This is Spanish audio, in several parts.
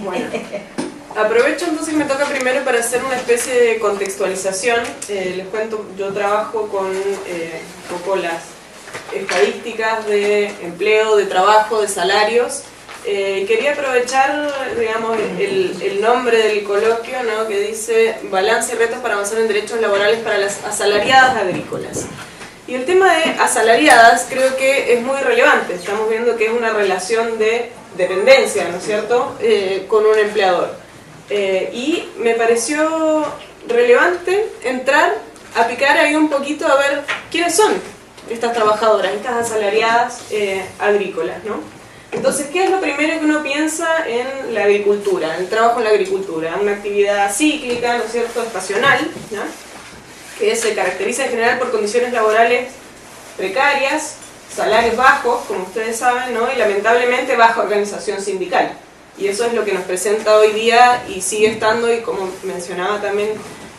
Bueno, aprovecho entonces que me toca primero para hacer una especie de contextualización. Les cuento, yo trabajo con un poco las estadísticas de empleo, de trabajo, de salarios. Quería aprovechar, digamos, el nombre del coloquio, ¿no?, que dice Balance y retos para avanzar en derechos laborales para las asalariadas agrícolas. Y el tema de asalariadas creo que es muy relevante. Estamos viendo que es una relación de dependencia, ¿no es cierto?, con un empleador. Y me pareció relevante entrar a picar ahí un poquito a ver quiénes son estas trabajadoras, estas asalariadas agrícolas, ¿no? Entonces, ¿qué es lo primero que uno piensa en la agricultura, en el trabajo en la agricultura? Una actividad cíclica, ¿no es cierto?, estacional, ¿no?, que se caracteriza en general por condiciones laborales precarias, salarios bajos, como ustedes saben, ¿no?, y lamentablemente baja organización sindical. Y eso es lo que nos presenta hoy día y sigue estando, y como mencionaba también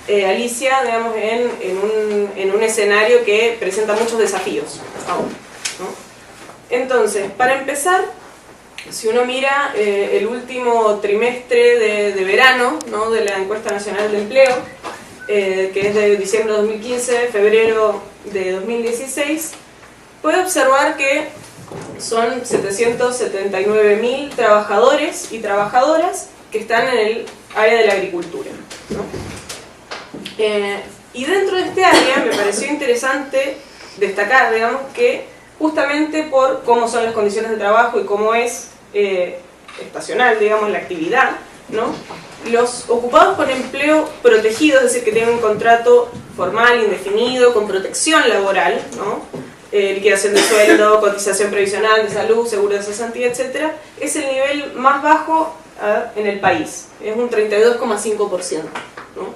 Alicia, digamos, en un escenario que presenta muchos desafíos aún, ¿no? Entonces, para empezar, si uno mira el último trimestre de verano, ¿no?, de la Encuesta Nacional de Empleo, que es de diciembre de 2015, febrero de 2016, puede observar que son 779.000 trabajadores y trabajadoras que están en el área de la agricultura, ¿no? Y dentro de este área me pareció interesante destacar, digamos, que justamente por cómo son las condiciones de trabajo y cómo es estacional, digamos, la actividad, ¿no?, los ocupados con empleo protegido, es decir, que tienen un contrato formal, indefinido, con protección laboral, ¿no?, liquidación de sueldo, cotización previsional de salud, seguro de cesantía, etc., es el nivel más bajo en el país, es un 32,5%, ¿no?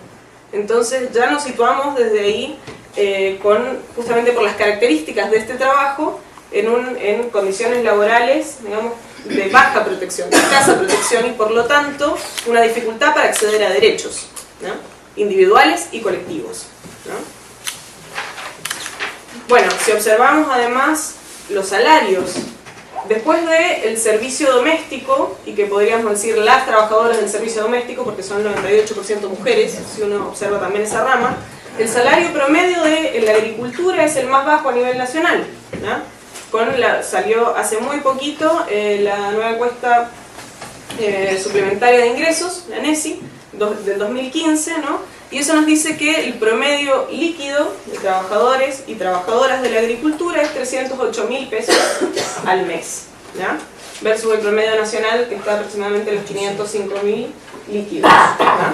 Entonces ya nos situamos desde ahí, justamente por las características de este trabajo, en condiciones laborales, digamos, de baja protección, de escasa protección, y por lo tanto una dificultad para acceder a derechos, ¿no?, individuales y colectivos, ¿no? Bueno, si observamos además los salarios, después del servicio doméstico, y que podríamos decir las trabajadoras del servicio doméstico, porque son 98% mujeres, si uno observa también esa rama, el salario promedio de la agricultura es el más bajo a nivel nacional, ¿no? Salió hace muy poquito la nueva encuesta suplementaria de ingresos, la NESI, del 2015, ¿no? Y eso nos dice que el promedio líquido de trabajadores y trabajadoras de la agricultura es 308.000 pesos al mes, ¿ya?, versus el promedio nacional, que está aproximadamente en los 505.000 líquidos, ¿ya?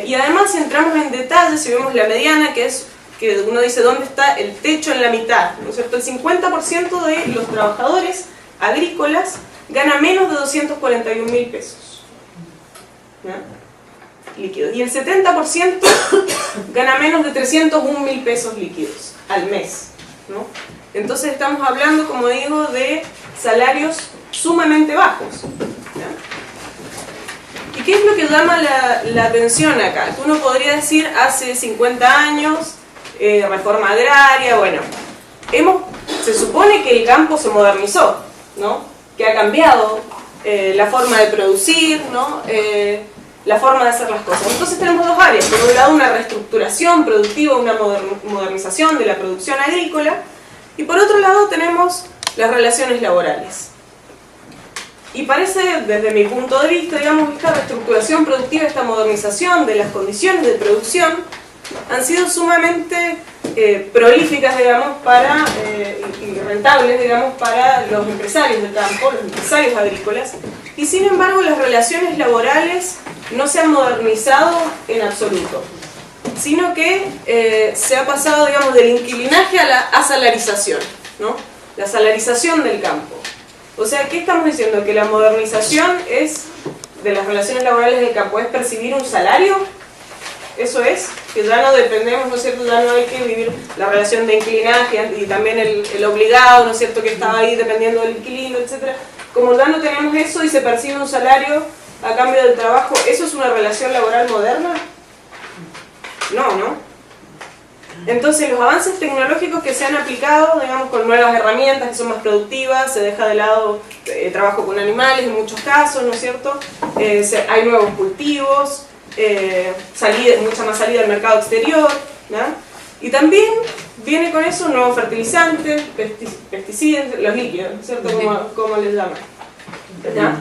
Y además, si entramos en detalle, si vemos la mediana, que uno dice dónde está el techo en la mitad, ¿no es cierto? El 50% de los trabajadores agrícolas gana menos de 241.000 pesos, ¿ya?, líquidos, y el 70% gana menos de 301.000 pesos líquidos al mes, ¿no? Entonces estamos hablando, como digo, de salarios sumamente bajos, ¿ya? ¿Y qué es lo que llama la atención acá? Uno podría decir, hace 50 años, reforma agraria, bueno, se supone que el campo se modernizó, ¿no?, que ha cambiado la forma de producir, ¿no?, la forma de hacer las cosas. Entonces tenemos dos áreas: por un lado una reestructuración productiva, una modernización de la producción agrícola, y por otro lado tenemos las relaciones laborales. Y parece, desde mi punto de vista, digamos, esta reestructuración productiva, esta modernización de las condiciones de producción han sido sumamente prolíficas, digamos, y rentables, digamos, para los empresarios del campo, los empresarios agrícolas, y sin embargo las relaciones laborales no se han modernizado en absoluto, sino que se ha pasado, digamos, del inquilinaje a la asalarización, ¿no?, la salarización del campo. O sea, ¿qué estamos diciendo? Que la modernización de las relaciones laborales del campo es percibir un salario. Eso es, que ya no dependemos, ¿no es cierto?, ya no hay que vivir la relación de inquilinaje y también el obligado, ¿no es cierto?, que estaba ahí dependiendo del inquilino, etc. Como ya no tenemos eso y se percibe un salario a cambio del trabajo, ¿eso es una relación laboral moderna? No, ¿no? Entonces los avances tecnológicos que se han aplicado, digamos, con nuevas herramientas que son más productivas, se deja de lado trabajo con animales en muchos casos, ¿no es cierto? Hay nuevos cultivos, mucha más salida al mercado exterior, ¿no? Y también viene con eso nuevos fertilizantes, pesticidas, los líquidos, ¿no es cierto? Como les llaman. ¿Ya?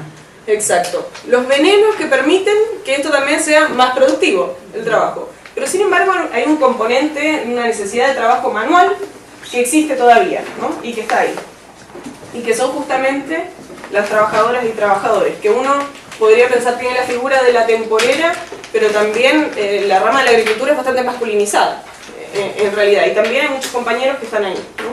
Exacto. Los venenos que permiten que esto también sea más productivo, el trabajo. Pero sin embargo hay un componente, una necesidad de trabajo manual que existe todavía, ¿no? Y que está ahí. Y que son justamente las trabajadoras y trabajadores, que uno podría pensar que tiene la figura de la temporera, pero también la rama de la agricultura es bastante masculinizada, en realidad. Y también hay muchos compañeros que están ahí, ¿no?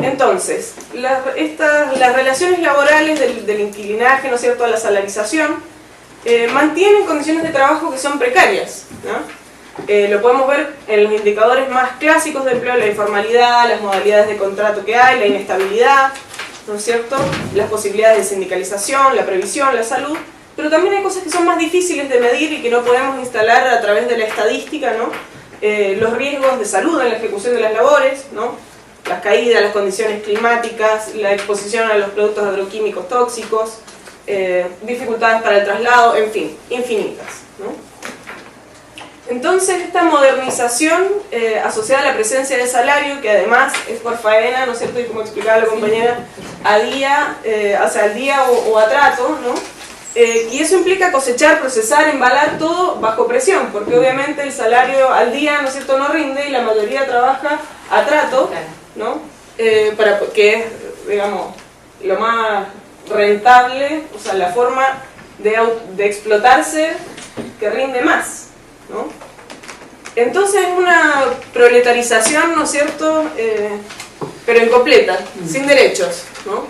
Entonces, las relaciones laborales del inquilinaje, ¿no es cierto?, a la salarización, mantienen condiciones de trabajo que son precarias, ¿no? Lo podemos ver en los indicadores más clásicos de empleo, la informalidad, las modalidades de contrato que hay, la inestabilidad, ¿no es cierto?, las posibilidades de sindicalización, la previsión, la salud, pero también hay cosas que son más difíciles de medir y que no podemos instalar a través de la estadística, ¿no? Los riesgos de salud en la ejecución de las labores, ¿no?, las caídas, las condiciones climáticas, la exposición a los productos agroquímicos tóxicos, dificultades para el traslado, en fin, infinitas, ¿no? Entonces esta modernización asociada a la presencia de salario, que además es por faena, ¿no es cierto?, y como explicaba la compañera, a día, al día o a trato, ¿no? Y eso implica cosechar, procesar, embalar todo bajo presión, porque obviamente el salario al día, ¿no es cierto?, no rinde y la mayoría trabaja a trato, ¿no? Que es, digamos, lo más rentable, o sea, la forma de explotarse que rinde más, ¿no? Entonces es una proletarización, ¿no es cierto?, pero incompleta, sin derechos, ¿no?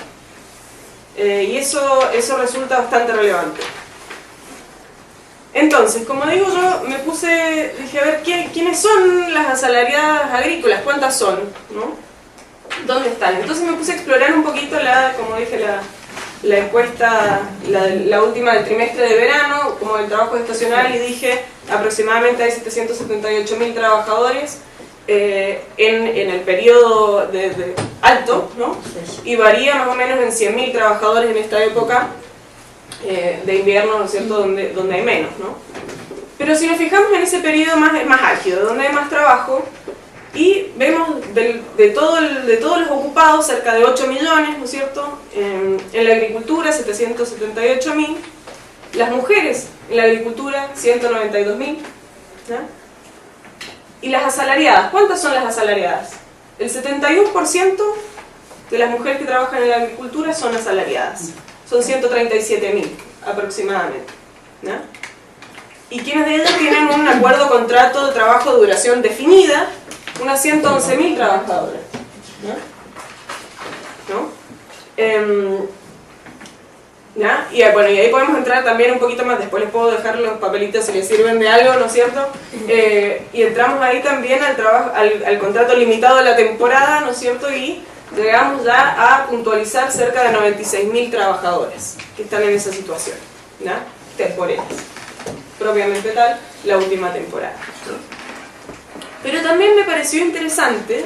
Y eso resulta bastante relevante. Entonces, como digo, yo dije, a ver, ¿quiénes son las asalariadas agrícolas? ¿Cuántas son? ¿No? ¿Dónde están? Entonces me puse a explorar un poquito como dije, la encuesta, la última del trimestre de verano, como del trabajo estacional, y dije, aproximadamente hay 778.000 trabajadores en el periodo de alto, ¿no? Y varía más o menos en 100.000 trabajadores en esta época de invierno, ¿no es cierto?, donde hay menos, ¿no? Pero si nos fijamos en ese periodo más álgido, donde hay más trabajo, y vemos de todos los ocupados, cerca de 8 millones, ¿no es cierto?, en la agricultura 778.000, las mujeres en la agricultura 192.000, ¿no? Y las asalariadas, ¿cuántas son las asalariadas? El 71% de las mujeres que trabajan en la agricultura son asalariadas, son 137.000 aproximadamente, ¿no? Y quienes de ellas tienen un acuerdo contrato de trabajo de duración definida, unas 111.000 trabajadoras, ¿no? ¿Ya? Y bueno, y ahí podemos entrar también un poquito más, después les puedo dejar los papelitos si les sirven de algo, ¿no es cierto? Y entramos ahí también al contrato limitado de la temporada, ¿no es cierto? Y llegamos ya a puntualizar cerca de 96.000 trabajadores que están en esa situación, ¿ya? Temporeras, propiamente tal, la última temporada, ¿no? Pero también me pareció interesante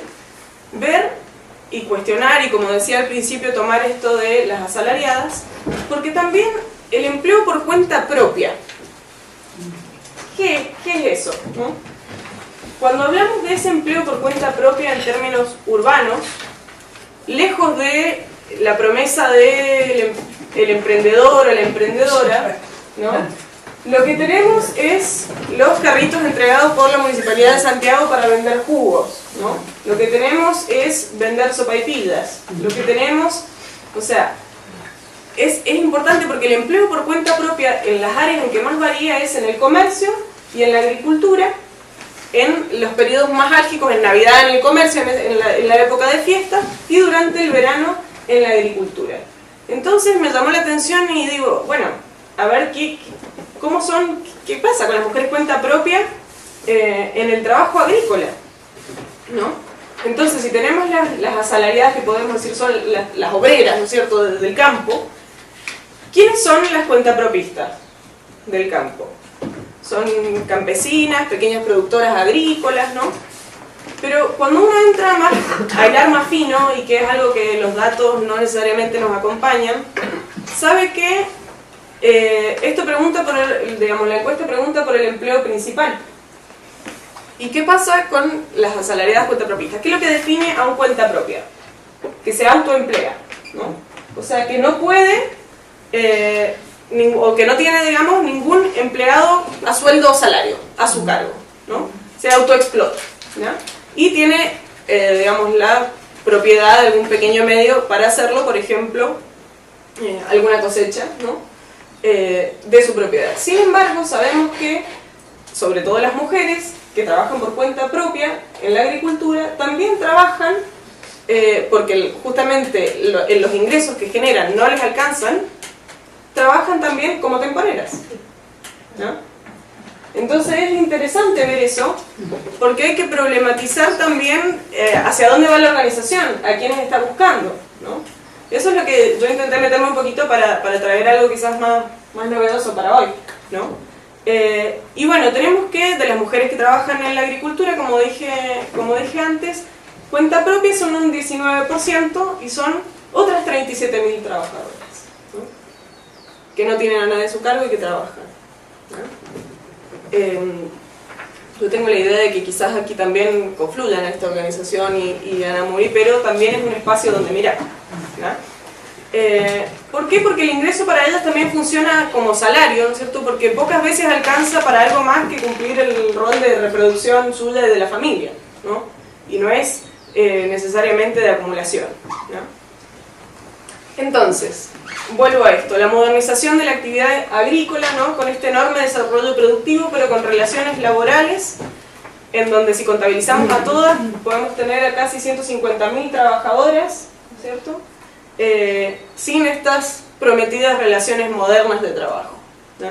ver y cuestionar, y como decía al principio, tomar esto de las asalariadas, porque también el empleo por cuenta propia, ¿qué es eso?, ¿no? Cuando hablamos de ese empleo por cuenta propia en términos urbanos, lejos de la promesa del emprendedor o la emprendedora, ¿no?, lo que tenemos es los carritos entregados por la Municipalidad de Santiago para vender jugos, ¿no? Lo que tenemos es vender sopaipillas. Lo que tenemos, o sea, es importante porque el empleo por cuenta propia en las áreas en que más varía es en el comercio y en la agricultura, en los periodos más álgicos, en Navidad en el comercio, en la época de fiesta, y durante el verano en la agricultura. Entonces me llamó la atención y digo, bueno, a ver qué pasa con las mujeres cuenta propia en el trabajo agrícola, ¿no? Entonces, si tenemos las asalariadas, que podemos decir son las obreras, ¿no es cierto?, del campo, ¿quiénes son las cuentapropistas del campo? son campesinas, pequeñas productoras agrícolas, ¿no? Pero cuando uno entra más, a hilar más fino, y que es algo que los datos no necesariamente nos acompañan, sabe que esto pregunta por digamos, la encuesta pregunta por el empleo principal. ¿Y qué pasa con las asalariadas cuentapropistas? ¿Qué es lo que define a un cuenta propia? Que se autoemplea, ¿no? O sea, que no puede, o que no tiene, digamos, ningún empleado a sueldo o salario, a su cargo, ¿no? Se autoexplota, ¿ya? Y tiene, digamos, la propiedad de algún pequeño medio para hacerlo, por ejemplo, alguna cosecha, ¿no? De su propiedad. Sin embargo, sabemos que, sobre todo las mujeres que trabajan por cuenta propia en la agricultura, también trabajan, porque justamente los ingresos que generan no les alcanzan, trabajan también como temporeras, ¿no? Entonces es interesante ver eso, porque hay que problematizar también hacia dónde va la organización, a quiénes está buscando, ¿no? Eso es lo que yo intenté meterme un poquito para traer algo quizás más novedoso para hoy, ¿no? Y bueno, tenemos que, de las mujeres que trabajan en la agricultura, como dije antes, cuenta propia son un 19% y son otras 37.000 trabajadoras, ¿no? Que no tienen a nadie de su cargo y que trabajan, ¿no? Yo tengo la idea de que quizás aquí también confluyan esta organización y Anamuri, pero también es un espacio donde mirar, ¿no? ¿Por qué? Porque el ingreso para ellas también funciona como salario, ¿no es cierto? Porque pocas veces alcanza para algo más que cumplir el rol de reproducción suya y de la familia, ¿no? Y no es necesariamente de acumulación, ¿no? Entonces, vuelvo a esto, la modernización de la actividad agrícola, ¿no? Con este enorme desarrollo productivo, pero con relaciones laborales, en donde si contabilizamos a todas, podemos tener a casi 150.000 trabajadoras, ¿no es cierto? Sin estas prometidas relaciones modernas de trabajo, ¿no?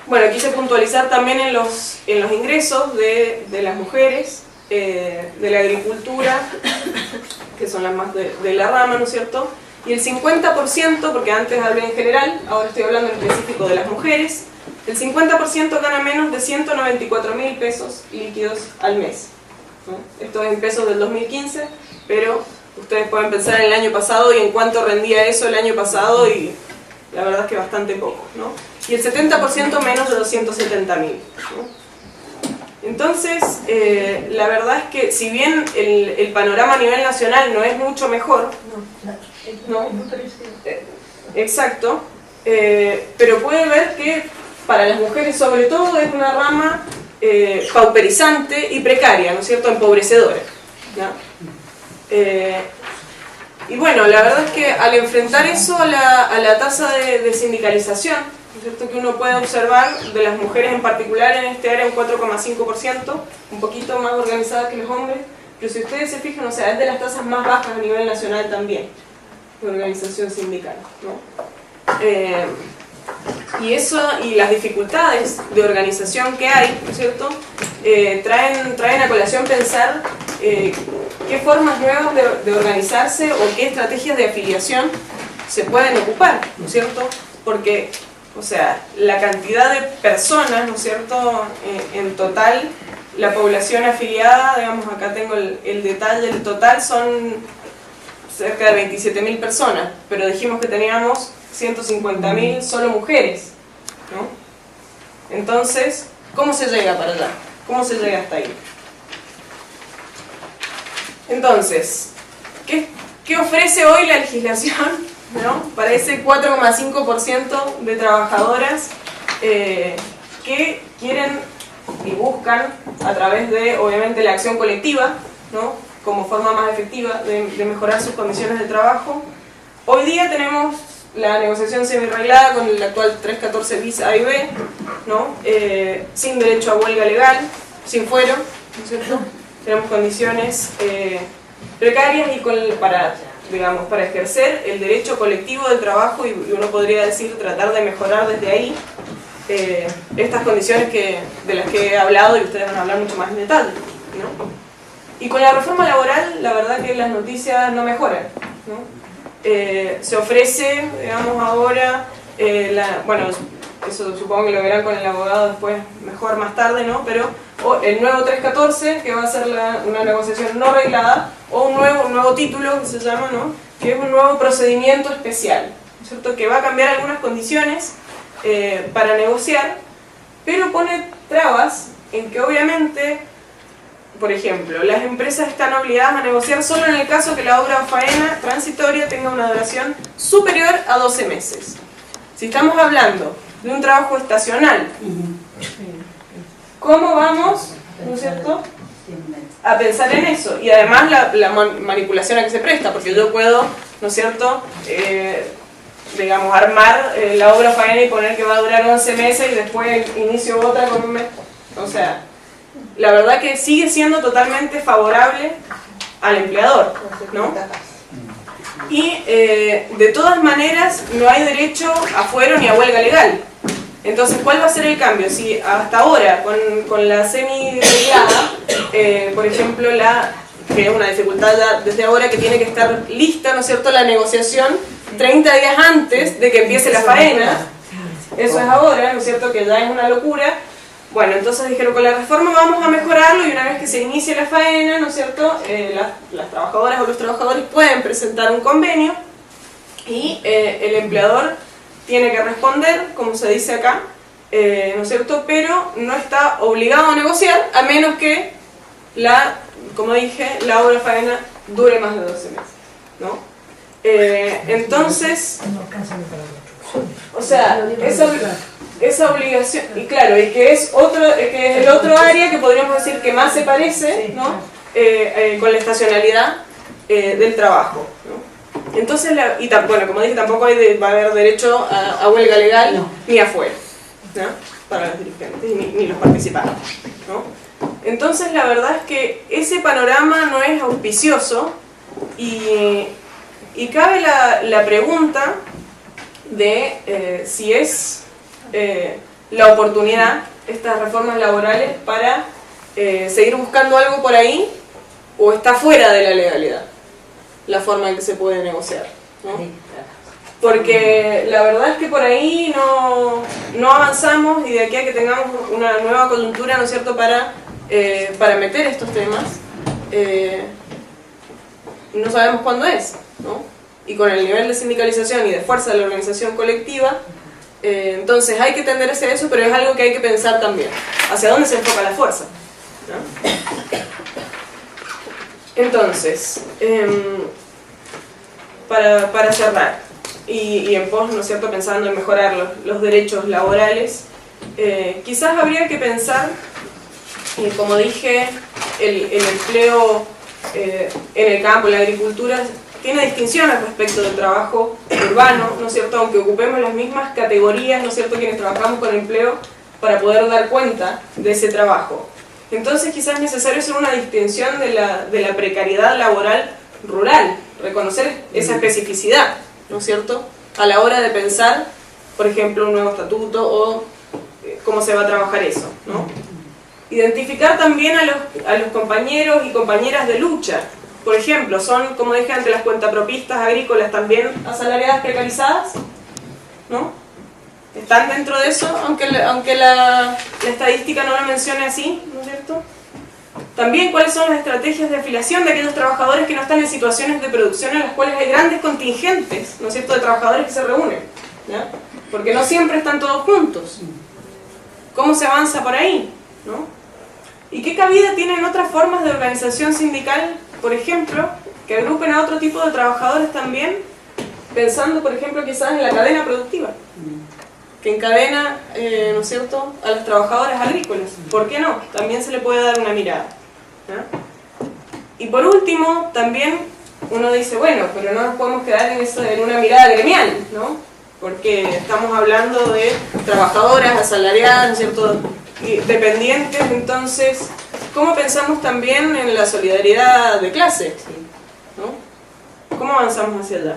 Bueno, quise puntualizar también en los ingresos de las mujeres de la agricultura, que son las más de la rama, ¿no es cierto? Y el 50%, porque antes hablé en general, ahora estoy hablando en específico de las mujeres, el 50% gana menos de 194.000 pesos líquidos al mes, ¿no? Esto es en pesos del 2015, pero ustedes pueden pensar en el año pasado y en cuánto rendía eso el año pasado, y la verdad es que bastante poco, ¿no? Y el 70% menos de 270.000, ¿no? Entonces, la verdad es que si bien el panorama a nivel nacional no es mucho mejor, ¿no? Exacto, pero puede ver que para las mujeres sobre todo es una rama pauperizante y precaria, ¿no es cierto?, empobrecedora, ¿no? Y bueno, la verdad es que al enfrentar eso a la tasa de sindicalización, ¿no es cierto?, que uno puede observar de las mujeres en particular en este área un 4,5%, un poquito más organizadas que los hombres, pero si ustedes se fijan, o sea, es de las tasas más bajas a nivel nacional también, de organización sindical, ¿no? Y eso, y las dificultades de organización que hay, ¿no es cierto?, traen a colación pensar qué formas nuevas de organizarse o qué estrategias de afiliación se pueden ocupar, ¿no es cierto? Porque, o sea, la cantidad de personas, ¿no es cierto?, en total, la población afiliada, digamos, acá tengo el detalle, el total son cerca de 27.000 personas, pero dijimos que teníamos 150.000 solo mujeres, ¿no? Entonces, ¿cómo se llega para allá? ¿Cómo se llega hasta ahí? Entonces, ¿qué ofrece hoy la legislación, ¿no?, para ese 4,5% de trabajadoras que quieren y buscan, a través de, obviamente, la acción colectiva, ¿no?, como forma más efectiva de mejorar sus condiciones de trabajo? Hoy día tenemos la negociación semi-reglada con el actual 314 bis A y B, ¿no?, sin derecho a huelga legal, sin fuero, ¿no es cierto? Tenemos condiciones precarias y para ejercer el derecho colectivo del trabajo, y uno podría decir tratar de mejorar desde ahí estas condiciones de las que he hablado, y ustedes van a hablar mucho más en detalle, ¿no? Y con la reforma laboral, la verdad que las noticias no mejoran, ¿no? Se ofrece, digamos, ahora, bueno, eso supongo que lo verán con el abogado después, mejor más tarde, ¿no? Pero o el nuevo 314, que va a ser una negociación no reglada, o un nuevo título que se llama, ¿no? Que es un nuevo procedimiento especial, ¿cierto? Que va a cambiar algunas condiciones para negociar, pero pone trabas en que obviamente, por ejemplo, las empresas están obligadas a negociar solo en el caso que la obra o faena transitoria tenga una duración superior a 12 meses. Si estamos hablando de un trabajo estacional, ¿cómo vamos, ¿no es cierto?, a pensar en eso? Y además la manipulación a que se presta, porque yo puedo, ¿no es cierto?, digamos, armar la obra faena y poner que va a durar 11 meses y después inicio otra con un mes. O sea, la verdad que sigue siendo totalmente favorable al empleador, ¿no? Y de todas maneras no hay derecho a fuero ni a huelga legal. Entonces, ¿cuál va a ser el cambio? Si hasta ahora, con la semi-reglada, por ejemplo, que es una dificultad ya desde ahora, que tiene que estar lista, ¿no es cierto?, la negociación 30 días antes de que empiece la faena. Eso es ahora, ¿no es cierto?, que ya es una locura. Bueno, entonces dijeron, con la reforma vamos a mejorarlo, y una vez que se inicie la faena, ¿no es cierto?, las trabajadoras o los trabajadores pueden presentar un convenio y el empleador tiene que responder, como se dice acá, ¿no es cierto?, pero no está obligado a negociar, a menos que como dije, la obra faena dure más de 12 meses, ¿no? Entonces, o sea, esa obligación, y claro, y que es el otro área que podríamos decir que más se parece, ¿no?, con la estacionalidad del trabajo, ¿no? Entonces, bueno, como dije, tampoco va a haber derecho a huelga legal ni a fuero, ¿no?, para los dirigentes ni los participantes, ¿no? Entonces, la verdad es que ese panorama no es auspicioso, y cabe la pregunta de si es la oportunidad, estas reformas laborales, para seguir buscando algo por ahí, o está fuera de la legalidad la forma en que se puede negociar, ¿no? Porque la verdad es que por ahí no avanzamos, y de aquí a que tengamos una nueva coyuntura, ¿no es cierto?, para meter estos temas, no sabemos cuándo es, ¿no? Y con el nivel de sindicalización y de fuerza de la organización colectiva, entonces hay que tender hacia eso, pero es algo que hay que pensar también, hacia dónde se enfoca la fuerza, ¿no? Entonces, para cerrar, y en pos, ¿no es cierto?, pensando en mejorar los derechos laborales, quizás habría que pensar, como dije, el empleo en el campo, en la agricultura, tiene distinciones respecto del trabajo urbano, ¿no es cierto?, aunque ocupemos las mismas categorías, ¿no es cierto?, quienes trabajamos con empleo, para poder dar cuenta de ese trabajo. Entonces quizás es necesario hacer una distinción de la precariedad laboral rural, reconocer esa especificidad, ¿no es cierto?, a la hora de pensar, por ejemplo, un nuevo estatuto o cómo se va a trabajar eso, ¿no? Identificar también a los compañeros y compañeras de lucha. Por ejemplo, son, como dije antes, las cuentapropistas agrícolas también asalariadas precarizadas, ¿no? Están dentro de eso, aunque la estadística no lo mencione así, ¿no es cierto? También, ¿cuáles son las estrategias de afiliación de aquellos trabajadores que no están en situaciones de producción en las cuales hay grandes contingentes, ¿no es cierto?, de trabajadores que se reúnen, ¿ya? Porque no siempre están todos juntos. ¿Cómo se avanza por ahí, ¿no? ¿Y qué cabida tienen otras formas de organización sindical, por ejemplo, que agrupen a otro tipo de trabajadores también, pensando, por ejemplo, quizás en la cadena productiva, que encadena, ¿no es cierto?, a los trabajadores agrícolas? ¿Por qué no? También se le puede dar una mirada, ¿no? Y por último, también uno dice, bueno, pero no nos podemos quedar en una mirada gremial, ¿no? Porque estamos hablando de trabajadoras asalariadas, ¿no es cierto?, dependientes. Entonces, ¿cómo pensamos también en la solidaridad de clase, ¿no? ¿Cómo avanzamos hacia allá?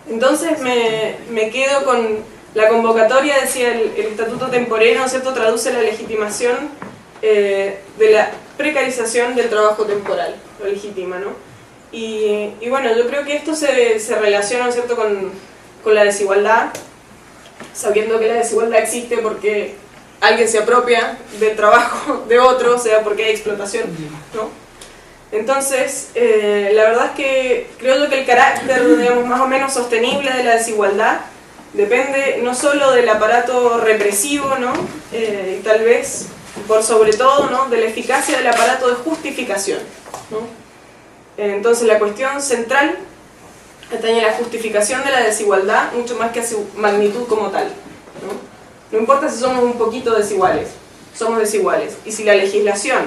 Entonces me quedo con la convocatoria. Decía, el estatuto temporero, ¿no es cierto?, traduce la legitimación de la precarización del trabajo temporal, lo legitima, ¿no? Y bueno, yo creo que esto se relaciona, ¿no es cierto?, con la desigualdad, sabiendo que la desigualdad existe porque alguien se apropia del trabajo de otro, o sea, porque hay explotación, ¿no? Entonces, la verdad es que creo yo que el carácter, digamos, más o menos sostenible de la desigualdad depende no solo del aparato represivo, ¿no? Y tal vez, por sobre todo, ¿no?, de la eficacia del aparato de justificación, ¿no? Entonces, la cuestión central está en la justificación de la desigualdad, mucho más que a su magnitud como tal, ¿no? No importa si somos un poquito desiguales, somos desiguales. Y si la legislación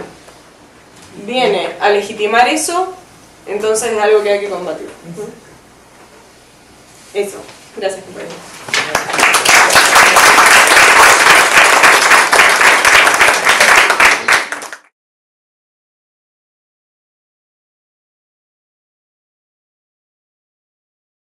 viene a legitimar eso, entonces es algo que hay que combatir. Eso. Gracias, compañeros.